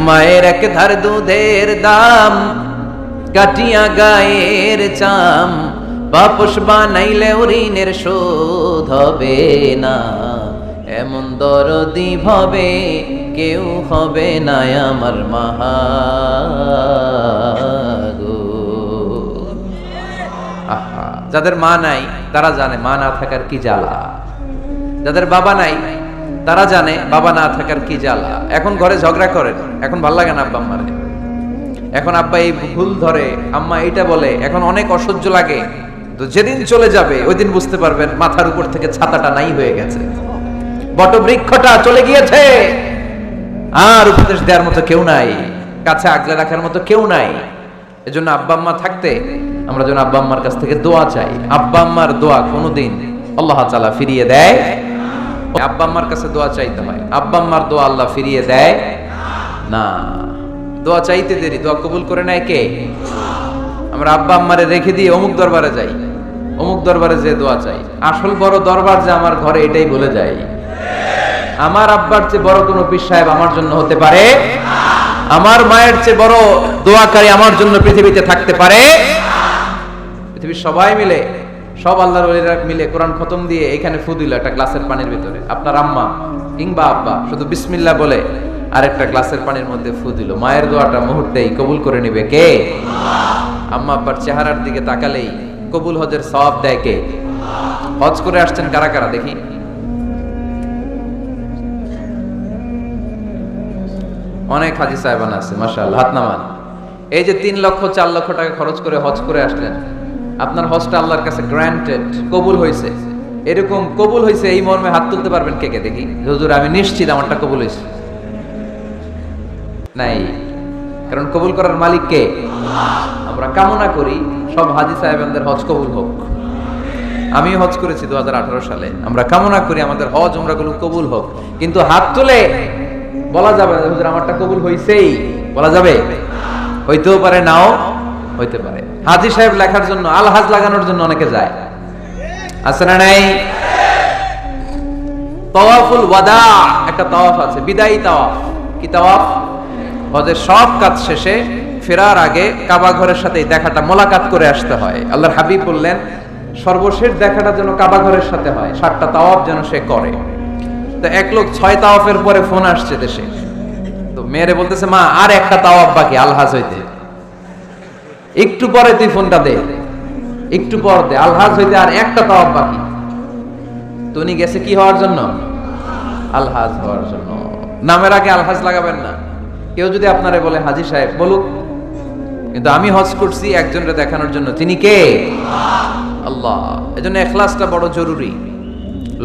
মায়ের এক ধার দুধের দাম কাটিয়া গায়ের চাম, বাপস বানাইলেও ঋণের শোধ হবে না। এমন দরদি ভবে কেউ হবে না আমার মাহাগো। আহা, যাদের মা নাই তারা জানে মা না থাকার কি জ্বালা। যাদের বাবা নাই তারা জানে বাবা না থাকার কি জ্বালা। এখন ঘরে ঝগড়া করেন, এখন ভাল লাগে না আব্বা আম্মারে। এখন আব্বা এই ভুল ধরে, আম্মা এইটা বলে, এখন অনেক অসহ্য লাগে। তো যেদিন চলে যাবে ওই দিন বুঝতে পারবেন মাথার উপর থেকে ছাতাটা নাই হয়ে গেছে, বটবৃক্ষটা চলে গিয়েছে, আর উপদেশ দেওয়ার মতো কেউ নাই, কাছে আগলে রাখার মতো কেউ নাই। এজন্য আব্বা আম্মা থাকতে আমরা যেন আব্বা আম্মার কাছ থেকে দোয়া চাই। আব্বা আম্মার দোয়া কোনোদিন আল্লাহ তাআলা ফিরিয়ে দেয়। আব্বা আম্মার কাছে দোয়া চাইতে হয়, আব্বা আম্মার দোয়া আল্লাহ ফিরিয়ে দেয় না। দোয়া চাইতে দেরি, দোয়া কবুল করে নেয় কে? আমরা আব্বা আম্মারে রেখে দিয়ে অমুক দরবারে যাই, অমুক দরবারে যে দোয়া চাই। আসল বড় দরবার যে আমার ঘরে, এটাই ভুলে যাই। আমার আব্বার চেয়ে বড় কোনো পীর সাহেব আমার জন্য হতে পারে? আমার মায়ের চেয়ে বড় দোয়াকারী আমার জন্য পৃথিবীতে থাকতে পারে? পৃথিবীর সবাই মিলে, সব আল্লাহর ওলিরা মিলে কোরআন খতম দিয়ে এখানে ফু দিল একটা গ্লাসের পানির ভিতরে। আপনার আম্মা কিংবা আব্বা শুধু বিসমিল্লাহ বলে আরেকটা গ্লাসের পানির মধ্যে ফু দিল। মায়ের দোয়াটা মুহূর্তেই কবুল করে নিবে কে? আম্মা আব্বার চেহারার দিকে তাকালেই কবুল হজের সওয়াব দেয় কে? হজ করে আসছেন কারা কারা দেখি? অনেক হাজি সাহেবান আছে, মাশাআল্লাহ, হাত নামান। এই যে 3 লক্ষ 4 লক্ষ টাকা খরচ করে হজ করে আসলেন, আপনার হজটা আল্লাহর কাছে গ্র্যান্টেড, কবুল হয়েছে। এরকম কবুল হয়েছে এই মর্মে হাত তুলতে পারবেন কে কে দেখি? হুজুর আমি নিশ্চিত আমারটা কবুল হয়েছে। নাই, কারণ কবুল করার মালিক কে? আমরা কামনা করি সব হাজি সাহেবদের হজ কবুল হোক। আমি হজ করেছি 2018 সালে। আমরা কামনা করি আমাদের হজ উমরাগুলো কবুল হোক, কিন্তু হাত তুলে বলা যাবে না হুজুর আমারটা কবুল হইছেই, বলা যাবে? হইতেও পারে, নাও হইতে পারে। হাজি সাহেব লেখার জন্য, আলহাজ লাগানোর জন্য অনেকে যায়, আছে না নাই? তাওয়াফুল ওয়াদা একটা তাওয়াফ আছে, বিদায়ী তাওয়াফ। কি তাওয়াফ? হজের সব কাজ শেষে ফেরার আগে কাবা ঘরের সাথে দেখাটা, মোলাকাত করে আসতে হয়। আল্লাহর হাবিব বললেন সর্বশেষ দেখাটা যেন কাবা ঘরের সাথে হয়, 7টা তাওয়াফ যেন সে করে। তো এক লোক 6 তাওয়াফের পরে ফোন আসছে দেশে, তো মেয়েরে বলতেছে মা আর একটা তাওয়াফ বাকি আলহাজ হইতে, একটু পরে তুই ফোনটা দে, একটু পর দে, আলহাজ হইতে আর একটা তাওয়াফ বাকি। তো উনি গেছে কি হওয়ার জন্য? আলহাজ হওয়ার জন্য। নামের আগে আলহাজ লাগাবেন না। কেউ যদি আপনারে বলে হাজি সাহেব, বলুক, কিন্তু আমি হজ করছি একজনকে দেখানোর জন্য। তিনি কে? আল্লাহ। এজন্য ইখলাসটা বড় জরুরি।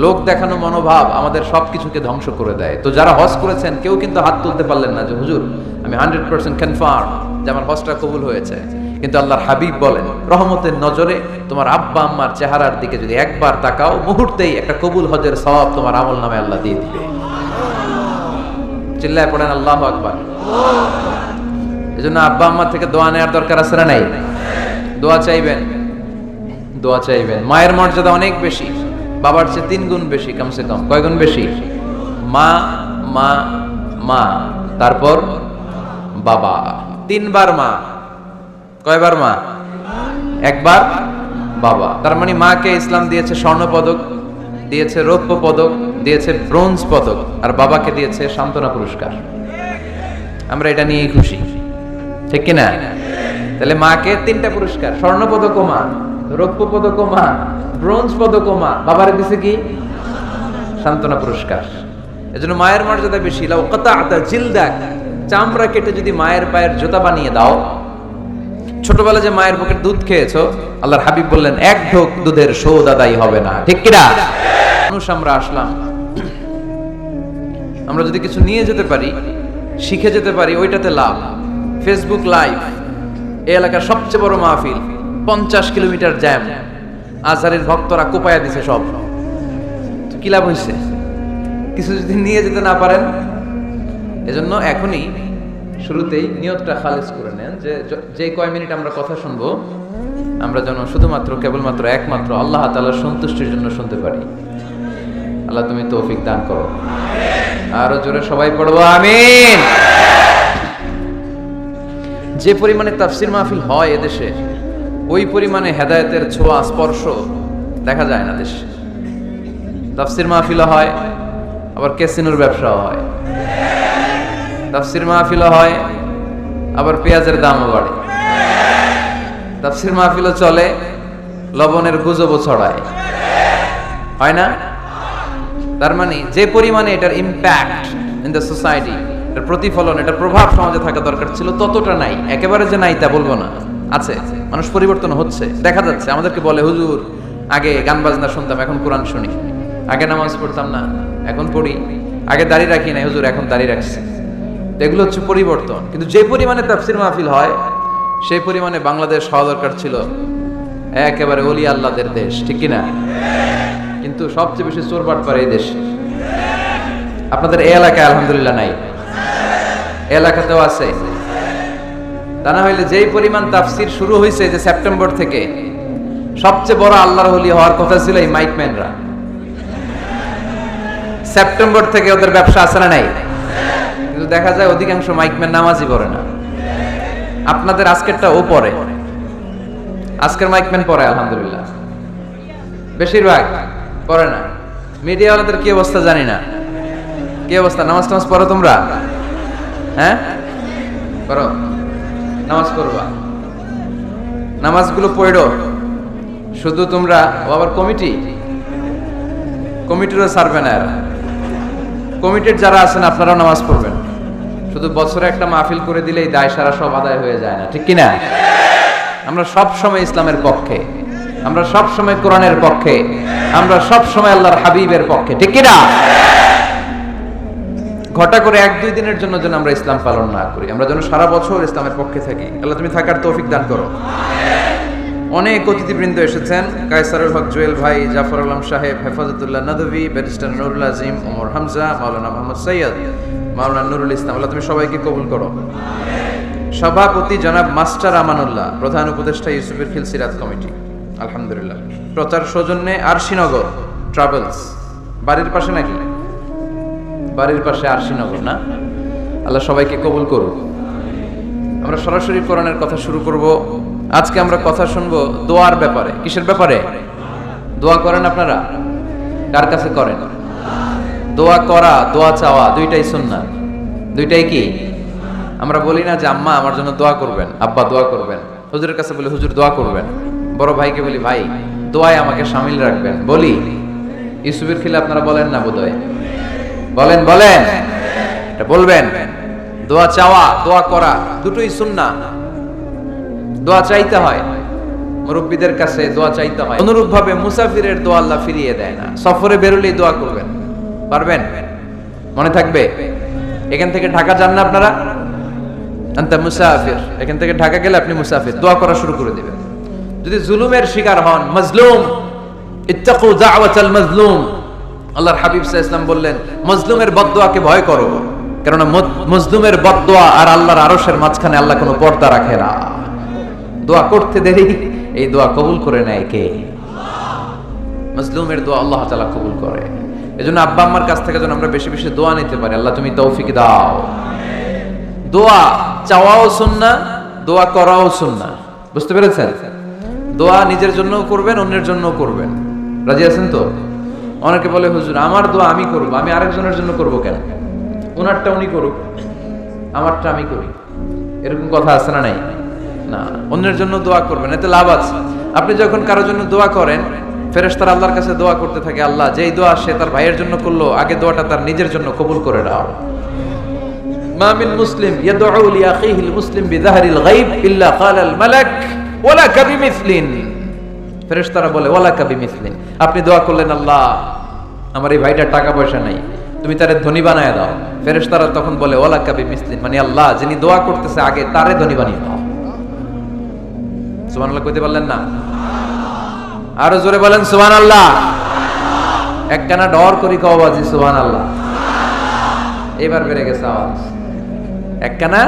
লোক দেখানো মনোভাব আমাদের সবকিছুকে ধ্বংস করে দেয়। তো যারা হজ করেছেন কেউ কিন্তু হাত তুলতে পারলেন না যে হুজুর আমি 100% কনফার্ম যে আমার হজটা কবুল হয়েছে। কিন্তু আল্লাহর হাবিব বলেন রহমতের নজরে তোমার আব্বা আম্মার চেহারার দিকে যদি একবার তাকাও, মুহূর্তেই একটা কবুল হজের সওয়াব তোমার আমল নামে আল্লাহ দিয়ে দিবে। চিল্লায় পড়েন আল্লাহু আকবার। এজন্য আব্বা আম্মা থেকে দোয়া নেওয়ার দরকার আছে না নাই? দোয়া চাইবেন, দোয়া চাইবেন। মায়ের মর্যাদা অনেক বেশি, বাবার চেয়ে 3 গুণ বেশি, কমসে কম। কয় গুণ বেশি? মা মা মা, তারপর বাবা। 3 বার মা। কয়বার মা? 1 বার বাবা। তার মানে মাকে ইসলাম দিয়েছে স্বর্ণ পদক, দিয়েছে রৌপ্য পদক, দিয়েছে ব্রোঞ্জ পদক, আর বাবাকে দিয়েছে সান্ত্বনা পুরস্কার। আমরা এটা নিয়েই খুশি, ঠিক কিনা? তাহলে মাকে 3টা পুরস্কার, স্বর্ণ পদক মা, রৌপ্য পদক মা, ব্রোঞ্জ পদক মা, বাবারে দিছে কি? সান্ত্বনা পুরস্কার। এজন্য মায়ের মর্যাদা বেশি। লাউ কাতা'তা জিলদাক, চামড়া কেটে যদি মায়ের পায়ের জুতা বানিয়ে দাও। ছোটবেলা যে মায়ের বুকের দুধ খেয়েছো, আল্লাহর হাবিব বললেন 1 ঢোক দুধের শোধ আদায় হবে না, ঠিক কিনা? মানুষ আমরা আসলাম, আমরা যদি কিছু নিয়ে যেতে পারি, শিখে যেতে পারি, ওইটাতে লাভ। ফেসবুক লাইভ, এই এলাকার সবচেয়ে বড় মাহফিল, 50 কিলোমিটার জ্যাম, আজহারের ভক্তরা কোপায়া দিছে সব। তো কি লাভ হয়েছে? কিছু যদি নিয়ে যেতে না পারেন। এজন্য এখনই শুরুতেই নিয়তটা খালেস করে নেন যে যে কয় মিনিট আমরা কথা শুনবো, আমরা যেন শুধুমাত্র কেবলমাত্র একমাত্র আল্লাহ তাআলার সন্তুষ্টির জন্য শুনতে পারি। আল্লাহ তুমি তৌফিক দান করো। আরো জোরে সবাই পড়বো আমিন। যে পরিমাণে তাফসির মাহফিল হয় এদেশে, ওই পরিমাণে হেদায়েতের ছোঁয়া স্পর্শ দেখা যায় না দেশে। তাফসির মাহফিলও হয়, আবার ক্যাসিনোর ব্যবসাও হয়। তাফসির মাহফিলও হয়, আবার পেঁয়াজের দামও বাড়ে। তাফসির মাহফিলও চলে, লবণের গুজবও ছড়ায়, হয় না? তার মানে যে পরিমাণে এটার ইম্প্যাক্ট ইন দ্য সোসাইটি, এটার প্রতিফলন, এটার প্রভাব সমাজে থাকা দরকার ছিল, ততটা নাই। একেবারে যে নাই তা বলবো না, আছে। মানুষ পরিবর্তন হচ্ছে, দেখা যাচ্ছে। আমাদেরকে বলে, হুজুর আগে গান বাজনা শুনতাম, এখন কোরআন শুনি। আগে নামাজ পড়তাম না, এখন পড়ি। আগে দাড়ি রাখি না, হুজুর এখন দাড়ি রাখছি। এগুলো হচ্ছে পরিবর্তন। কিন্তু যে পরিমাণে তাফসির মাহফিল হয়, সেই পরিমাণে বাংলাদেশ হওয়া দরকার ছিল একেবারে ওলি আল্লাহদের দেশ, ঠিক কিনা? কিন্তু সবচেয়ে বেশি চোর বাটপার এই দেশ। আপনাদের এই এলাকায় আলহামদুলিল্লাহ নাই, এলাকাতেও আছে। তা না হইলে যেই পরিমাণ তাফসির শুরু হয়েছে যে সেপ্টেম্বর থেকে, সবচেয়ে বড় আল্লাহর ওলি হওয়ার কথা ছিল এই মাইকম্যানরা। সেপ্টেম্বর থেকে ওদের ব্যবসা আছে না নাই? কিন্তু দেখা যায় অধিকাংশ মাইকম্যান নামাজই পড়ে না। আপনাদের আজকেরটা ও পড়ে, আজকের মাইকম্যান পড়ে আলহামদুলিল্লাহ, বেশিরভাগ পড়ে না। মিডিয়াওয়ালাদের কি অবস্থা জানি না, কি অবস্থা। নামাজ টামাজ পড়ো তোমরা? হ্যাঁ পড়ো, নামাজ পড়বা, নামাজগুলো পড়ো। শুধু তোমরা, ও আবার কমিটিরও ছাড়বে না এরা। কমিটির যারা আছেন আপনারাও নামাজ পড়বেন। শুধু বছরে একটা মাহফিল করে দিলেই দায় সারা সব আদায় হয়ে যায় না, ঠিক কিনা? আমরা সব সময় ইসলামের পক্ষে, আমরা সব সময় কোরআনের পক্ষে, আমরা সব সময় আল্লাহর হাবিবের পক্ষে, ঠিক কিনা? ঘটা করে 1-2 দিনের জন্য যেন আমরা ইসলাম পালন না করি, আমরা যেন সারা বছর ইসলামের পক্ষে থাকি। আল্লাহ তুমি থাকার তৌফিক দান করো। অনেক অতিথিবৃন্দ এসেছেন। কায়সারুল হক জুয়েল ভাই, জাফর আলম সাহেব, হেফাজতুল্লাহ নদভী, ব্যারিস্টার নুরুল আজিম, ওমর হামজা, মাওলানা মোহাম্মদ সৈয়দ, মাওলানা নুরুল ইসলাম। আল্লাহ তুমি সবাইকে কবুল করো। সভাপতি জনাব মাস্টার আমানুল্লাহ, প্রধান উপদেষ্টা ইউসুফের খিল সিরাত কমিটি, আলহামদুলিল্লাহ। প্রচার সৌজন্যে আরশিনগর ট্রাভেলস, বাড়ির পাশে নাকি? বাড়ির পাশে আরশিনগর না? আল্লাহ সবাইকে কবুল করুন। আমরা সরাসরি কোরআনের কথা শুরু করব। আজকে আমরা কথা শুনবো দোয়ার ব্যাপারে। কিসের ব্যাপারে? দোয়া করেন আপনারা? কার কাছে করেন? দোয়া করা, দোয়া চাওয়া দুইটাই সুন্নাত। দুইটাই কি? আমরা বলি না যে আম্মা আমার জন্য দোয়া করবেন, আব্বা দোয়া করবেন। হুজুরের কাছে বলি হুজুর দোয়া করবেন। বড় ভাইকে বলি ভাই দোয়ায় আমাকে শামিল রাখবেন। বলি ইউসুফের খিলে আপনারা বলেন না বোধহয়? বলেন বলেন, এটা বলবেন। দোয়া চাওয়া, দোয়া করা দুটোই সুন্নাত। দোয়া চাইতে হয়, মুরব্বীদের কাছে দোয়া চাইতে হয়। অনুরূপ ভাবে মুসাফিরের দোয়া আল্লাহ ফিরিয়ে দেয় না। সফরে বেরোলেই দোয়া করবেন, পারবেন? মনে থাকবে? এখান থেকে ঢাকা যান না আপনারা? আনতা মুসাফির, এখান থেকে ঢাকা গেলে আপনি মুসাফির, দোয়া করা শুরু করে দিবেন। যদি জুলুমের শিকার হন, মাজলুম, ইত্তাকু দাওয়াতাল মাজলুম, আল্লাহর হাবিব সাল্লাল্লাহু আলাইহি ওয়াসাল্লাম বললেন মজলুমের বদদোয়াকে ভয় করো, কেননা মজলুমের বদদোয়া আর আল্লাহর আরশের মাঝখানে আল্লাহ কোনো পর্দা রাখে না। দোয়া করতে দেরি, এই দোয়া কবুল করে নেয় কে? মজলুমের দোয়া আল্লাহ তাআলা কবুল করে। এজন্য আব্বা আম্মার কাছ থেকে যেন আমরা বেশি বেশি দোয়া নিতে পারি। আল্লাহ তুমি তৌফিক দাও। দোয়া চাওয়াও সুন্নাহ, দোয়া করাও সুন্নাহ। বুঝতে পেরেছেন? দোয়া নিজের জন্যও করবেন, অন্যের জন্যও করবেন। রাজি আছেন তো? অনেকে বলে হুজুর আমার দোয়া আমি করব, আমি আরেকজনের জন্য করব কেন? ওনারটা উনি করুক, আমারটা আমি করি, এরকম কথা আছে না নাই? না, অন্যের জন্য দোয়া করবেন, এতে লাভ আছে। আপনি যখন কারোর জন্য দোয়া করেন, ফেরেশতারা আল্লাহর কাছে দোয়া করতে থাকে, আল্লাহ যেই দোয়া সে তার ভাইয়ের জন্য করলো, আগে দোয়াটা তার নিজের জন্য কবুল করে দাও। মা মিন মুসলিম ইয়াদউ লি আখিহিল মুসলিম বিযাহরিল গায়ব ইল্লা ক্বালাল মালাক ওয়ালাকা বিমিসলিন। ফেরেশতারা বলে ওয়ালাকা বিমিসলিন, আপনি দোয়া করলেন আল্লাহ আমার এই ভাইটার টাকা পয়সা নাই, তুমি তারে ধনী বানায় দাও। ফেরেশতারা তখন বলে ওয়ালাকা বিমিসলিন, মানে আল্লাহ যিনি দোয়া করতেছে আগে তারে ধনী বানিয়ে দাও। সুবহানাল্লাহ কইতে পারলেন না? আরো জোরে বলেন সুবহানাল্লাহ। একখানা ডর করি কও বাজি সুবহানাল্লাহ। এবার বেড়ে গেছে আওয়াজ। একখানা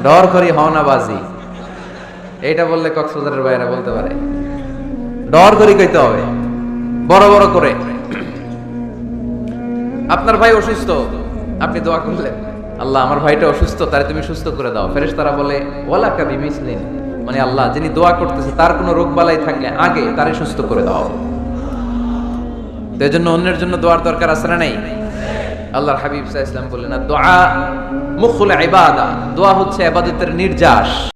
ডর করি হও না বাজি, এইটা বললে কক্সবাজারের বাইরে বলতে পারে। ডর করি কইতে হবে বড় বড় করে। আপনার ভাই অসুস্থ, আপনি দোয়া করলেন আল্লাহ আমার ভাইটা অসুস্থ, তারে তুমি সুস্থ করে দাও। ফেরেশতারা বলে ওয়ালাকা বিমিসলিন, মানে আল্লাহ যিনি দোয়া করতেছে তার কোনো রোগ বালাই থাকলে আগে তারে সুস্থ করে দাও। তো এজন্য অন্যের জন্য দোয়ার দরকার আছে না নাই? আল্লাহর হাবিব সাল্লাল্লাহু আলাইহি ওয়াসাল্লাম বললেন, দোয়া মুখুল ইবাদা, দোয়া হচ্ছে ইবাদতের নির্যাস।